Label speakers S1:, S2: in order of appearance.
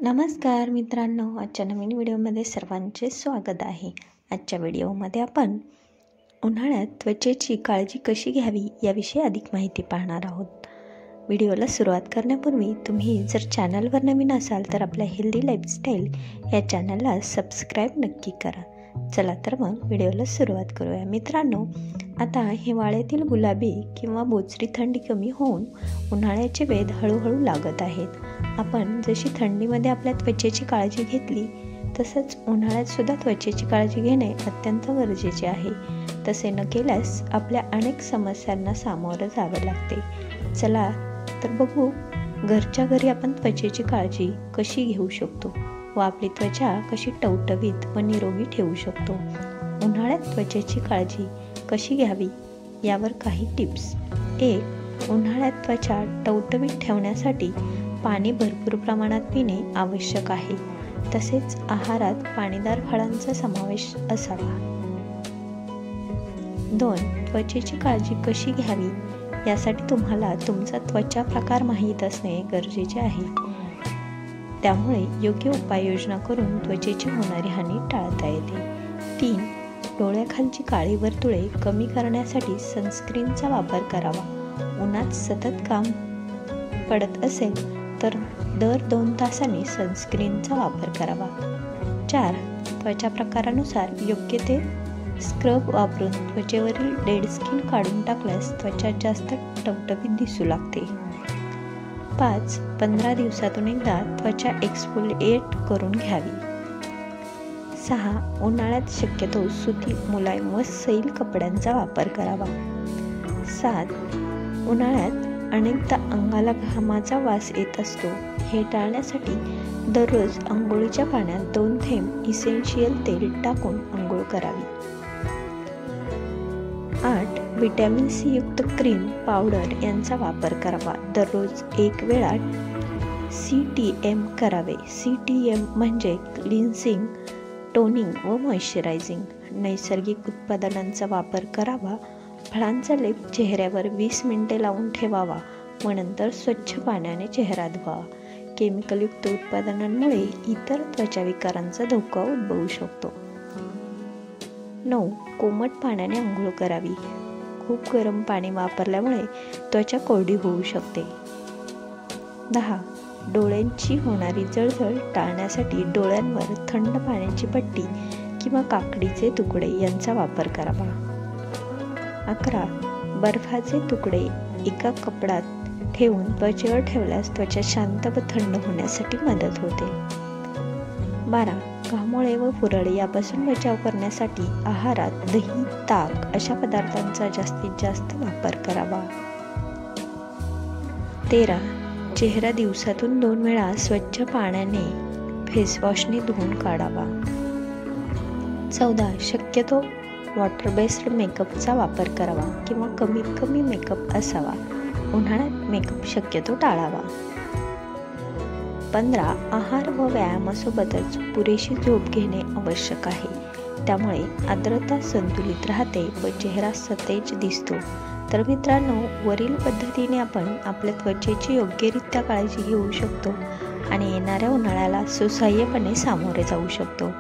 S1: नमस्कार मित्रांनो, आजच्या नवीन व्हिडिओमध्ये सर्वांचे स्वागत आहे. आजच्या व्हिडिओमध्ये आपण उन्हाळ्यात त्वचेची काळजी कशी घ्यावी याविषयी अधिक माहिती पाहणार आहोत. व्हिडिओला सुरुवात करण्यापूर्वी तुम्ही जर चॅनलवर नवीन असाल तर आपल्या हेल्दी लाईफस्टाईल या चॅनलला सबस्क्राईब नक्की करा. चला तर मग व्हिडिओला सुरुवात करूया. मित्रांनो, आता हिवाळ्यातील गुलाबी किंवा बोचरी थंडी कमी होऊन उन्हाळ्याचे वेध हळूहळू लागत आहेत. आपण जशी थंडीमध्ये आपल्या त्वचेची काळजी घेतली तसंच उन्हाळ्यात सुद्धा त्वचेची काळजी घेणे अत्यंत गरजेचे आहे. तसे न केल्यास आपल्या अनेक समस्यांना सामोरं जावं लागते. चला तर बघू घरच्या घरी आपण त्वचेची काळजी कशी घेऊ शकतो व आपली त्वचा कशी टवटवीत व निरोगी ठेवू शकतो. उन्हाळ्यात त्वचेची काळजी कशी घ्यावी यावर काही टिप्स. 1. उन्हाळ्यात त्वचा टवटवीत ठेवण्यासाठी पाणी भरपूर प्रमाणात पिणे आवश्यक आहे. तसेच आहारात पाणीदार फळांचा समावेश असावा. 2. त्वचेची काळजी कशी घ्यावी यासाठी तुम्हाला तुमचा त्वचा प्रकार माहीत असणे गरजेचे आहे. त्यामुळे योग्य उपाययोजना करून त्वचेची होणारी हानी टाळता येते. 3. डोळ्याखालची काळी वर्तुळे कमी करण्यासाठी सनस्क्रीनचा वापर करावा. उन्हात सतत काम पडत असेल तर दर 2 तासांनी सनस्क्रीनचा वापर करावा. 4. त्वचा प्रकारानुसार योग्य ते स्क्रब वापरून त्वचेवरील डेड स्किन काढून टाकल्यास त्वचा जास्त टवटवीत दिसू लागते. 5. 15 दिवसातून एकदा त्वचा एक्सफोलिएट करून घ्यावी. 6. उन्हाळ्यात शक्यतो सुती, मुलायम व सैल कपड्यांचा वापर करावा. 7. उन्हाळ्यात अनेकदा अंगाला घामाचा वास येत असतो. हे टाळण्यासाठी दररोज अंघोळीच्या पाण्यात 2 थेंब इसेन्शियल तेल टाकून अंघोळ करावी. 8. व्हिटॅमिन सी युक्त क्रीम, पावडर यांचा वापर करावा. दररोज 1 वेळा CTM करावे. CTM म्हणजे क्लिन्सिंग, टोनिंग व मॉइश्चरायझिंग. नैसर्गिक उत्पादनांचा वापर करावा. फळांचा लेप चेहऱ्यावर 20 मिनिटे लावून ठेवावा व नंतर स्वच्छ पाण्याने चेहरा धुवावा. केमिकलयुक्त उत्पादनांमुळे इतर त्वचाविकारांचा धोका उद्भवू शकतो. 9. कोमट पाण्याने आंघोळ करावी. खूप गरम पाणी वापरल्यामुळे त्वचा कोरडी होऊ शकते. 10. डोळ्यांची होणारी जळजळ टाळण्यासाठी डोळ्यांवर थंड पाण्याची पट्टी किंवा काकडीचे तुकडे यांचा वापर करावा. 11. बर्फाचे तुकडे एका कपड्यात ठेवून त्वचेवर ठेवल्यास त्वचा शांत व थंड होण्यासाठी मदत होते. 12. घामोळे व पुरळ यापासून बचाव करण्यासाठी आहारात दही, ताक अशा पदार्थांचा जास्तीत जास्त वापर करावा. 13. चेहरा दिवसातून 2 वेळा स्वच्छ पाण्याने फेसवॉशने धुवून काढावा. 14. शक्यतो वॉटर बेस्ड मेकअपचा वापर करावा किंवा कमीत कमी मेकअप असावा. उन्हाळ्यात मेकअप शक्यतो टाळावा. 15. आहार व व्यायामासोबतच पुरेशी झोप घेणे आवश्यक आहे. त्यामुळे आर्द्रता संतुलित राहते व चेहरा सतेज दिसतो. तर मित्रांनो, वरील पद्धतीने आपण आपल्या त्वचेची योग्यरित्या काळजी घेऊ शकतो आणि येणाऱ्या उन्हाळ्याला सुसह्यपणे सामोरे जाऊ शकतो.